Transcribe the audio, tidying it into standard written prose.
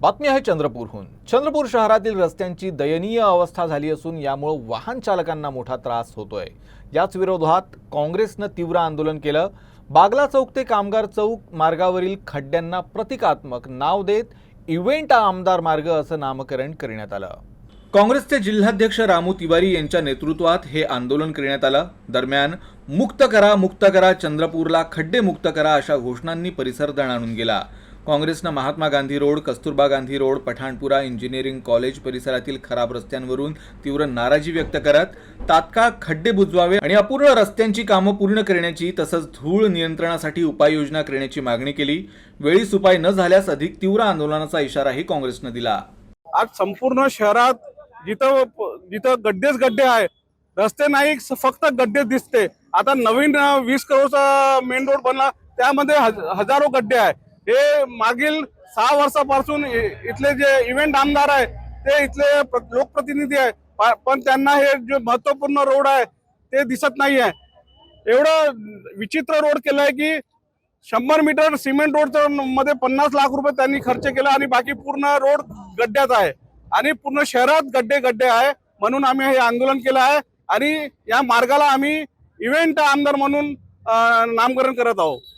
बातमी आहे चंद्रपूरहून। चंद्रपूर शहरातील रस्त्यांची दयनीय अवस्था झाली असून यामुळे वाहन चालकांना मोठा त्रास होतोय। याच विरोधात काँग्रेसने तीव्र आंदोलन केलं। बागला चौक ते कामगार चौक मार्गावरील खड्ड्यांना प्रतिकात्मक नाव देत इव्हेंट आमदार मार्ग असं नामकरण करण्यात आलं। काँग्रेसचे जिल्हाध्यक्ष रामू तिवारी यांच्या नेतृत्वात हे आंदोलन करण्यात आलं। दरम्यान मुक्त करा चंद्रपूरला खड्डे मुक्त करा अशा घोषणांनी परिसर दणाणून गेला। काँग्रेसने Mahatma Gandhi road, Kasturba Gandhi road, Pathanpura engineering college परिसरातील खराब रस्त्यांवरून तीव्र नाराजी व्यक्त करत तात्काळ खड्डे बुजवावे आणि अपूर्ण रस्त्यांची कामं पूर्ण करण्याची तसंच धूळ नियंत्रणासाठी उपाययोजना करण्याची मागणी केली। वेळीच उपाय न झाल्यास अधिक तीव्र आंदोलनाचा इशाराही काँग्रेसने दिला। आज संपूर्ण शहरात जिथं जिथं गड्डे आहे, रस्ते नाही, फक्त गड्डे दिसते। आता नवीन 20 करोडचा मेन रोड बनला, त्यामध्ये हजारो गड्डे आहे। हे मागील 6 वर्षापासून इथले जे इव्हेंट आमदार आहे ते इथले लोकप्रतिनिधी आहे, पण त्यांना हे जे महत्त्वपूर्ण रोड आहे ते दिसत नाही आहे। एवढं विचित्र रोड केलाय की 100 मीटर सिमेंट रोडचं मध्ये 50 लाख रुपये त्यांनी खर्च केला आणि बाकी पूर्ण रोड गड्ड्यात आहे आणि पूर्ण शहरात गड्डे आहे। म्हणून आम्ही हे आंदोलन केलं आहे आणि या मार्गाला आम्ही इव्हेंट आमदार म्हणून नामकरण करत आहोत।